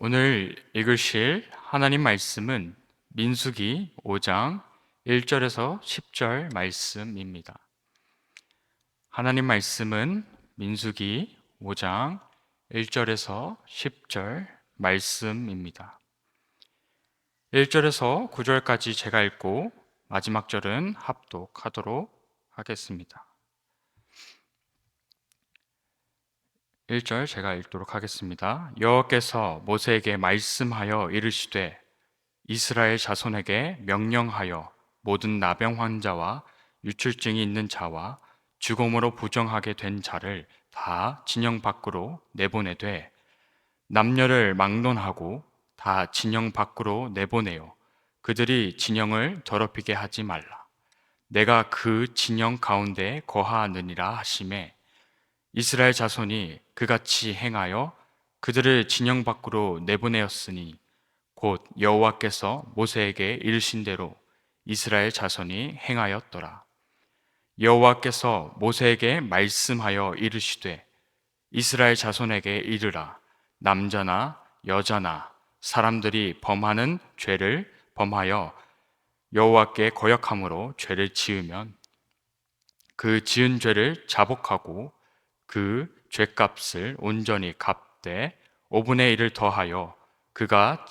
오늘 읽으실 하나님 말씀은 민수기 5장 1절에서 10절 말씀입니다. 하나님 말씀은 민수기 5장 1절에서 10절 말씀입니다. 1절에서 9절까지 제가 읽고 마지막 절은 합독하도록 하겠습니다. 1절 제가 읽도록 하겠습니다. 여호와께서 모세에게 말씀하여 이르시되 이스라엘 자손에게 명령하여 모든 나병 환자와 유출증이 있는 자와 죽음으로 부정하게 된 자를 다 진영 밖으로 내보내되 남녀를 막론하고 다 진영 밖으로 내보내어 그들이 진영을 더럽히게 하지 말라. 내가 그 진영 가운데 거하느니라 하시매 이스라엘 자손이 그같이 행하여 그들을 진영 밖으로 내보내었으니 곧 여호와께서 모세에게 이르신 대로 이스라엘 자손이 행하였더라. 여호와께서 모세에게 말씀하여 이르시되 이스라엘 자손에게 이르라. 남자나 여자나 사람들이 범하는 죄를 범하여 여호와께 거역함으로 죄를 지으면 그 지은 죄를 자복하고 그 죄값을 온전히 갚되 5분의 1을 더하여 그가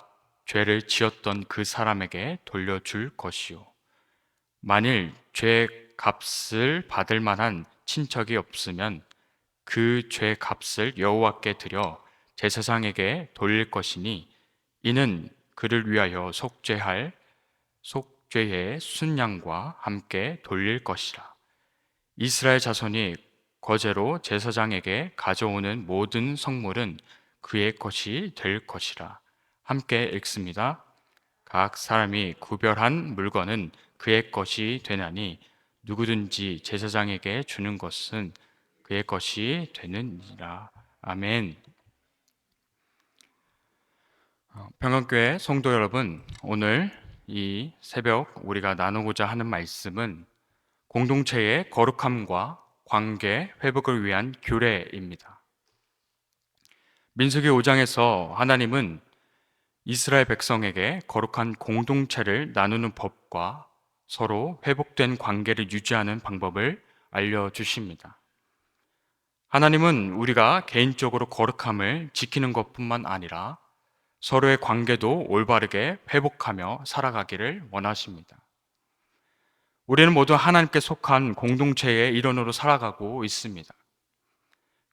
죄를 지었던 그 사람에게 돌려줄 것이요. 만일 죄값을 받을 만한 친척이 없으면 그 죄값을 여호와께 드려 제사장에게 돌릴 것이니 이는 그를 위하여 속죄의 순양과 함께 돌릴 것이라. 이스라엘 자손이 거제로 제사장에게 가져오는 모든 성물은 그의 것이 될 것이라. 함께 읽습니다. 각 사람이 구별한 물건은 그의 것이 되나니 누구든지 제사장에게 주는 것은 그의 것이 되느니라. 아멘. 평안교회 성도 여러분, 오늘 이 새벽 우리가 나누고자 하는 말씀은 공동체의 거룩함과 관계 회복을 위한 규례입니다. 민수기 5장에서 하나님은 이스라엘 백성에게 거룩한 공동체를 나누는 법과 서로 회복된 관계를 유지하는 방법을 알려주십니다. 하나님은 우리가 개인적으로 거룩함을 지키는 것뿐만 아니라 서로의 관계도 올바르게 회복하며 살아가기를 원하십니다. 우리는 모두 하나님께 속한 공동체의 일원으로 살아가고 있습니다.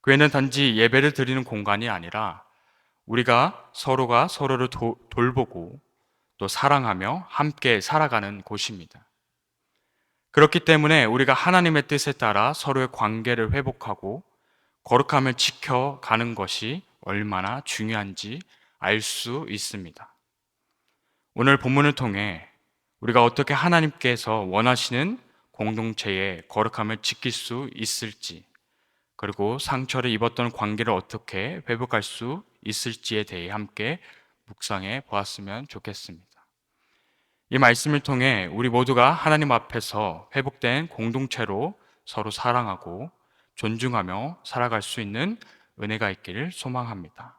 교회는 단지 예배를 드리는 공간이 아니라 우리가 서로가 서로를 돌보고 또 사랑하며 함께 살아가는 곳입니다. 그렇기 때문에 우리가 하나님의 뜻에 따라 서로의 관계를 회복하고 거룩함을 지켜가는 것이 얼마나 중요한지 알 수 있습니다. 오늘 본문을 통해 우리가 어떻게 하나님께서 원하시는 공동체의 거룩함을 지킬 수 있을지, 그리고 상처를 입었던 관계를 어떻게 회복할 수 있을지에 대해 함께 묵상해 보았으면 좋겠습니다. 이 말씀을 통해 우리 모두가 하나님 앞에서 회복된 공동체로 서로 사랑하고 존중하며 살아갈 수 있는 은혜가 있기를 소망합니다.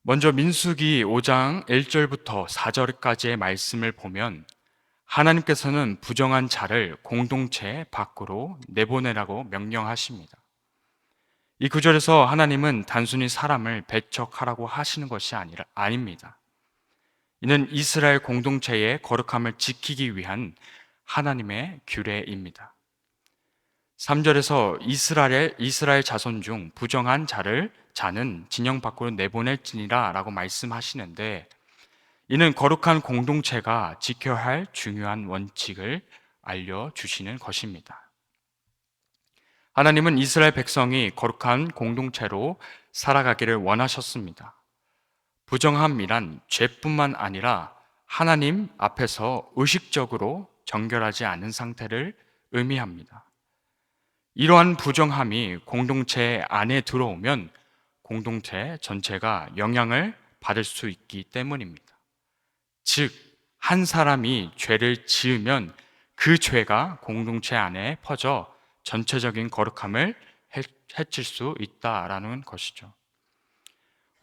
먼저 민수기 5장 1절부터 4절까지의 말씀을 보면 하나님께서는 부정한 자를 공동체 밖으로 내보내라고 명령하십니다. 이 구절에서 하나님은 단순히 사람을 배척하라고 하시는 것이 아닙니다. 이는 이스라엘 공동체의 거룩함을 지키기 위한 하나님의 규례입니다. 3절에서 이스라엘 자손 중 부정한 자는 진영 밖으로 내보낼지니라 라고 말씀하시는데, 이는 거룩한 공동체가 지켜야 할 중요한 원칙을 알려주시는 것입니다. 하나님은 이스라엘 백성이 거룩한 공동체로 살아가기를 원하셨습니다. 부정함이란 죄뿐만 아니라 하나님 앞에서 의식적으로 정결하지 않은 상태를 의미합니다. 이러한 부정함이 공동체 안에 들어오면 공동체 전체가 영향을 받을 수 있기 때문입니다. 즉, 한 사람이 죄를 지으면 그 죄가 공동체 안에 퍼져 전체적인 거룩함을 해칠 수 있다라는 것이죠.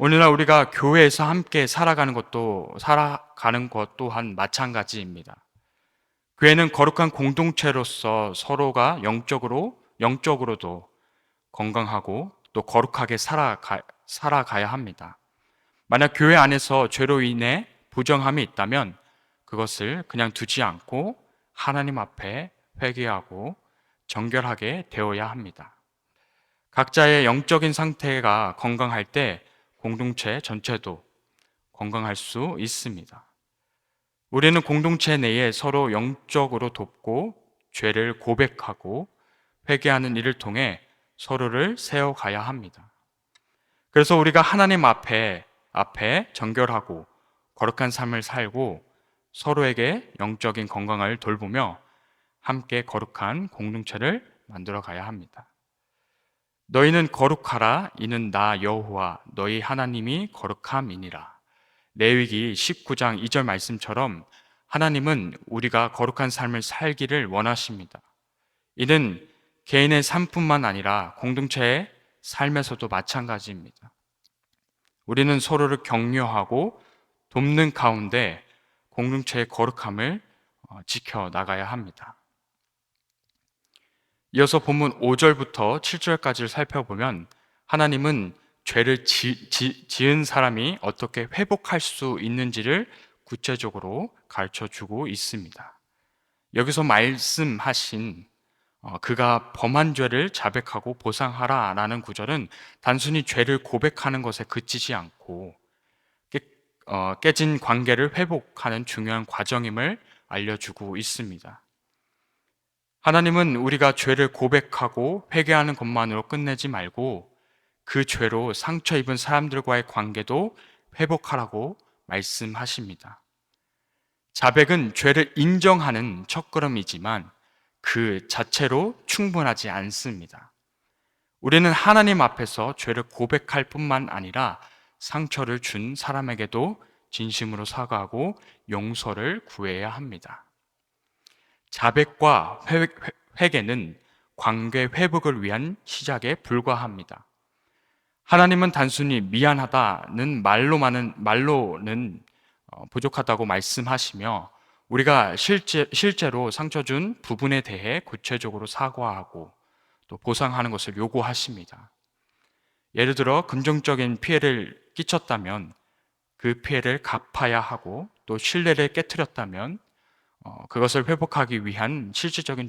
오늘날 우리가 교회에서 함께 살아가는 것 또한 마찬가지입니다. 교회는 거룩한 공동체로서 서로가 영적으로도 건강하고 또 거룩하게 살아가야 합니다. 만약 교회 안에서 죄로 인해 부정함이 있다면 그것을 그냥 두지 않고 하나님 앞에 회개하고 정결하게 되어야 합니다. 각자의 영적인 상태가 건강할 때 공동체 전체도 건강할 수 있습니다. 우리는 공동체 내에 서로 영적으로 돕고 죄를 고백하고 회개하는 일을 통해 서로를 세워가야 합니다. 그래서 우리가 하나님 앞에 정결하고 거룩한 삶을 살고 서로에게 영적인 건강을 돌보며 함께 거룩한 공동체를 만들어 가야 합니다. 너희는 거룩하라. 이는 나 여호와 너희 하나님이 거룩함이니라. 레위기 19장 2절 말씀처럼 하나님은 우리가 거룩한 삶을 살기를 원하십니다. 이는 개인의 삶뿐만 아니라 공동체의 삶에서도 마찬가지입니다. 우리는 서로를 격려하고 돕는 가운데 공동체의 거룩함을 지켜나가야 합니다. 이어서 본문 5절부터 7절까지를 살펴보면 하나님은 죄를 지은 사람이 어떻게 회복할 수 있는지를 구체적으로 가르쳐 주고 있습니다. 여기서 말씀하신 그가 범한 죄를 자백하고 보상하라 라는 구절은 단순히 죄를 고백하는 것에 그치지 않고 깨진 관계를 회복하는 중요한 과정임을 알려주고 있습니다. 하나님은 우리가 죄를 고백하고 회개하는 것만으로 끝내지 말고 그 죄로 상처 입은 사람들과의 관계도 회복하라고 말씀하십니다. 자백은 죄를 인정하는 첫걸음이지만 그 자체로 충분하지 않습니다. 우리는 하나님 앞에서 죄를 고백할 뿐만 아니라 상처를 준 사람에게도 진심으로 사과하고 용서를 구해야 합니다. 자백과 회개는 관계 회복을 위한 시작에 불과합니다. 하나님은 단순히 미안하다는 말로는 부족하다고 말씀하시며 우리가 실제로 상처 준 부분에 대해 구체적으로 사과하고 또 보상하는 것을 요구하십니다. 예를 들어 긍정적인 피해를 끼쳤다면 그 피해를 갚아야 하고 또 신뢰를 깨트렸다면 그것을 회복하기 위한 실질적인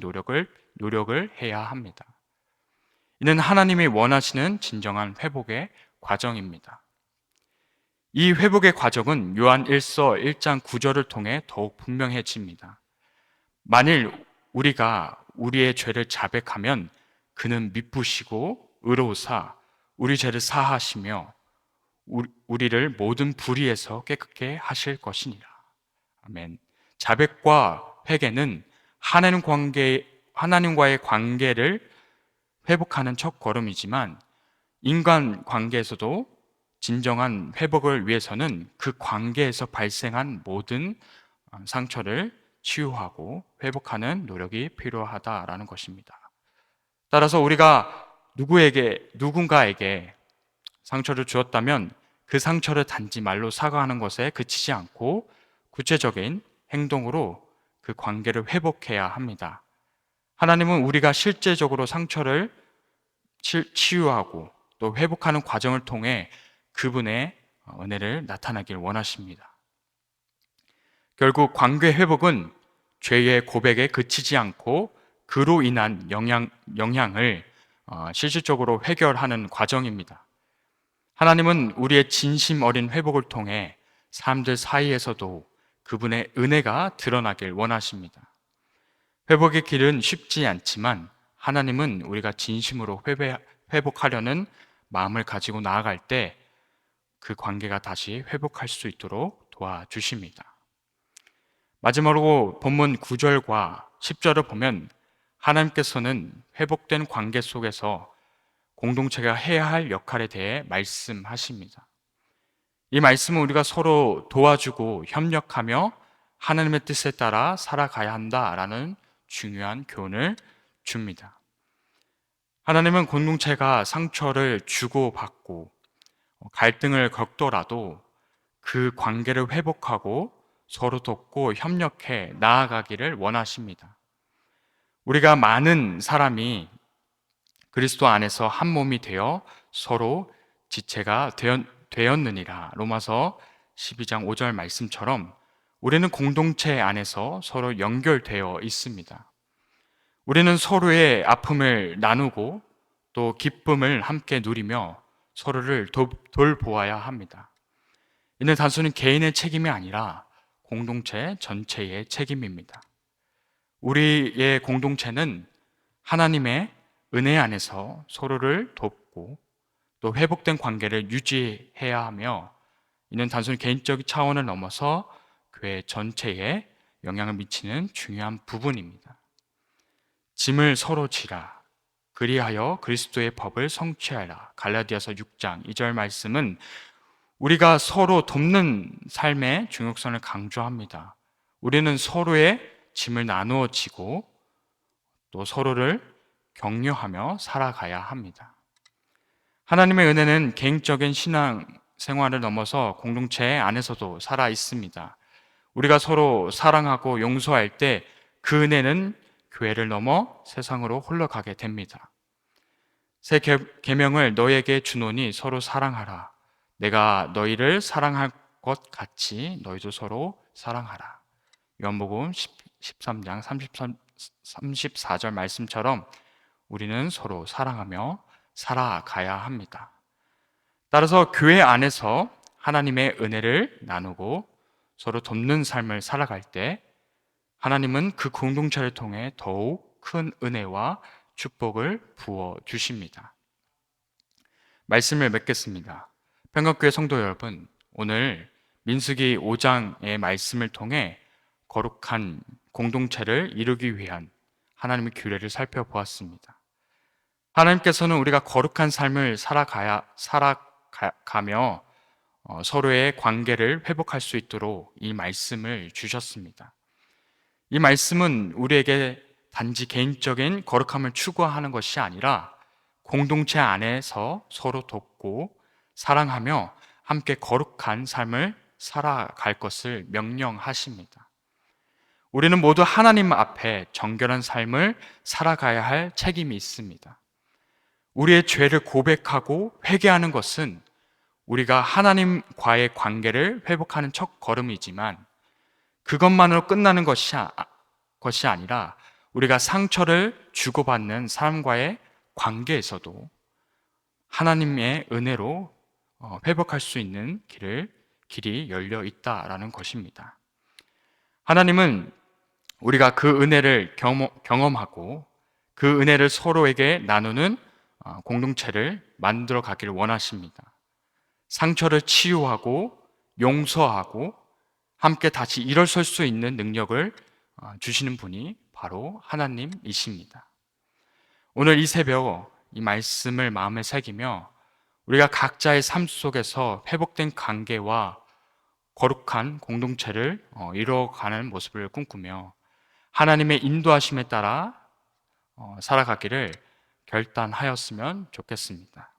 노력을 해야 합니다. 이는 하나님이 원하시는 진정한 회복의 과정입니다. 이 회복의 과정은 요한 1서 1장 9절을 통해 더욱 분명해집니다. 만일 우리가 우리의 죄를 자백하면 그는 미쁘시고 의로우사 우리 죄를 사하시며 우리를 모든 불의에서 깨끗게 하실 것이니라. 아멘. 자백과 회개는 하나님과의 관계를 회복하는 첫 걸음이지만 인간 관계에서도 진정한 회복을 위해서는 그 관계에서 발생한 모든 상처를 치유하고 회복하는 노력이 필요하다라는 것입니다. 따라서 우리가 누군가에게 상처를 주었다면 그 상처를 단지 말로 사과하는 것에 그치지 않고 구체적인 행동으로 그 관계를 회복해야 합니다. 하나님은 우리가 실제적으로 상처를 치유하고 또 회복하는 과정을 통해 그분의 은혜를 나타나길 원하십니다. 결국 관계 회복은 죄의 고백에 그치지 않고 그로 인한 영향을 실질적으로 해결하는 과정입니다. 하나님은 우리의 진심 어린 회복을 통해 사람들 사이에서도 그분의 은혜가 드러나길 원하십니다. 회복의 길은 쉽지 않지만 하나님은 우리가 진심으로 회복하려는 마음을 가지고 나아갈 때 그 관계가 다시 회복할 수 있도록 도와주십니다. 마지막으로 본문 9절과 10절을 보면 하나님께서는 회복된 관계 속에서 공동체가 해야 할 역할에 대해 말씀하십니다. 이 말씀은 우리가 서로 도와주고 협력하며 하나님의 뜻에 따라 살아가야 한다라는 중요한 교훈을 줍니다. 하나님은 공동체가 상처를 주고받고 갈등을 겪더라도 그 관계를 회복하고 서로 돕고 협력해 나아가기를 원하십니다. 우리가 많은 사람이 그리스도 안에서 한 몸이 되어 서로 지체가 되었느니라. 로마서 12장 5절 말씀처럼 우리는 공동체 안에서 서로 연결되어 있습니다. 우리는 서로의 아픔을 나누고 또 기쁨을 함께 누리며 서로를 돌보아야 합니다. 이는 단순히 개인의 책임이 아니라 공동체 전체의 책임입니다. 우리의 공동체는 하나님의 은혜 안에서 서로를 돕고 또 회복된 관계를 유지해야 하며, 이는 단순히 개인적인 차원을 넘어서 교회 전체에 영향을 미치는 중요한 부분입니다. 짐을 서로 지라. 그리하여 그리스도의 법을 성취하라. 갈라디아서 6장 2절 말씀은 우리가 서로 돕는 삶의 중요성을 강조합니다. 우리는 서로의 짐을 나누어 지고 또 서로를 격려하며 살아가야 합니다. 하나님의 은혜는 개인적인 신앙 생활을 넘어서 공동체 안에서도 살아 있습니다. 우리가 서로 사랑하고 용서할 때 그 은혜는 교회를 넘어 세상으로 흘러가게 됩니다. 새 계명을 너에게 주노니 서로 사랑하라. 내가 너희를 사랑할 것 같이 너희도 서로 사랑하라. 요한복음 13장 34절 말씀처럼 우리는 서로 사랑하며 살아가야 합니다. 따라서 교회 안에서 하나님의 은혜를 나누고 서로 돕는 삶을 살아갈 때 하나님은 그 공동체를 통해 더욱 큰 은혜와 축복을 부어 주십니다. 말씀을 맺겠습니다. 평강교회 성도 여러분, 오늘 민수기 5장의 말씀을 통해 거룩한 공동체를 이루기 위한 하나님의 규례를 살펴보았습니다. 하나님께서는 우리가 거룩한 삶을 살아가며 서로의 관계를 회복할 수 있도록 이 말씀을 주셨습니다. 이 말씀은 우리에게 단지 개인적인 거룩함을 추구하는 것이 아니라 공동체 안에서 서로 돕고 사랑하며 함께 거룩한 삶을 살아갈 것을 명령하십니다. 우리는 모두 하나님 앞에 정결한 삶을 살아가야 할 책임이 있습니다. 우리의 죄를 고백하고 회개하는 것은 우리가 하나님과의 관계를 회복하는 첫 걸음이지만 그것만으로 끝나는 것이 아니라 우리가 상처를 주고받는 사람과의 관계에서도 하나님의 은혜로 회복할 수 있는 길이 열려 있다라는 것입니다. 하나님은 우리가 그 은혜를 경험하고 그 은혜를 서로에게 나누는 공동체를 만들어 가기를 원하십니다. 상처를 치유하고 용서하고 함께 다시 일어설 수 있는 능력을 주시는 분이 바로 하나님이십니다. 오늘 이 새벽 이 말씀을 마음에 새기며 우리가 각자의 삶 속에서 회복된 관계와 거룩한 공동체를 이루어가는 모습을 꿈꾸며 하나님의 인도하심에 따라 살아가기를 결단하였으면 좋겠습니다.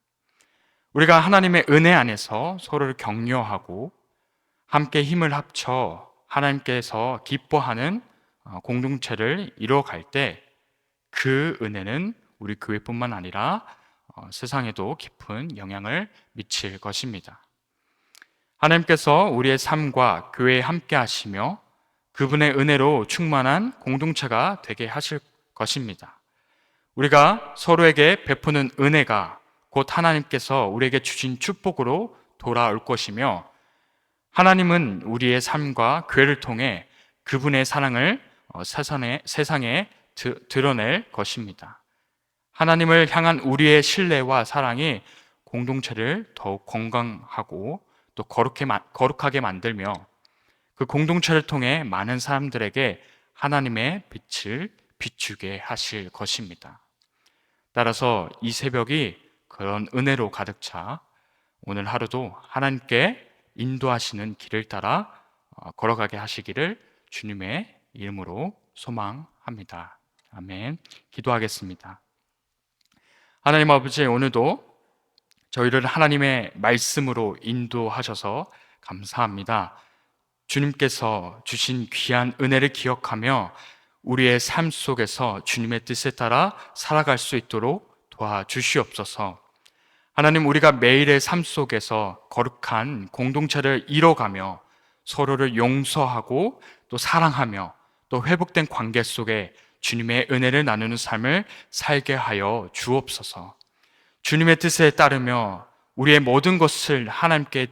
우리가 하나님의 은혜 안에서 서로를 격려하고 함께 힘을 합쳐 하나님께서 기뻐하는 공동체를 이루어갈 때 그 은혜는 우리 교회뿐만 아니라 세상에도 깊은 영향을 미칠 것입니다. 하나님께서 우리의 삶과 교회에 함께 하시며 그분의 은혜로 충만한 공동체가 되게 하실 것입니다. 우리가 서로에게 베푸는 은혜가 곧 하나님께서 우리에게 주신 축복으로 돌아올 것이며 하나님은 우리의 삶과 교회를 통해 그분의 사랑을 세상에 드러낼 것입니다. 하나님을 향한 우리의 신뢰와 사랑이 공동체를 더욱 건강하고 또 거룩하게 만들며 그 공동체를 통해 많은 사람들에게 하나님의 빛을 비추게 하실 것입니다. 따라서 이 새벽이 그런 은혜로 가득 차 오늘 하루도 하나님께 인도하시는 길을 따라 걸어가게 하시기를 주님의 이름으로 소망합니다. 아멘. 기도하겠습니다. 하나님 아버지, 오늘도 저희를 하나님의 말씀으로 인도하셔서 감사합니다. 주님께서 주신 귀한 은혜를 기억하며 우리의 삶 속에서 주님의 뜻에 따라 살아갈 수 있도록 도와주시옵소서. 하나님, 우리가 매일의 삶 속에서 거룩한 공동체를 이뤄가며 서로를 용서하고 또 사랑하며 또 회복된 관계 속에 주님의 은혜를 나누는 삶을 살게 하여 주옵소서. 주님의 뜻에 따르며 우리의 모든 것을 하나님께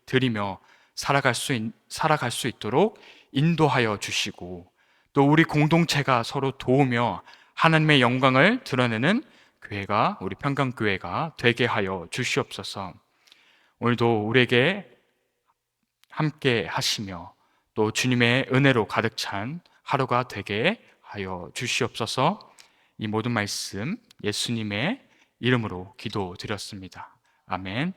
드리며 살아갈 수 있도록 인도하여 주시고, 또 우리 공동체가 서로 도우며 하나님의 영광을 드러내는 교회가, 우리 평강교회가 되게 하여 주시옵소서. 오늘도 우리에게 함께 하시며 또 주님의 은혜로 가득 찬 하루가 되게 하여 주시옵소서. 이 모든 말씀 예수님의 이름으로 기도드렸습니다. 아멘.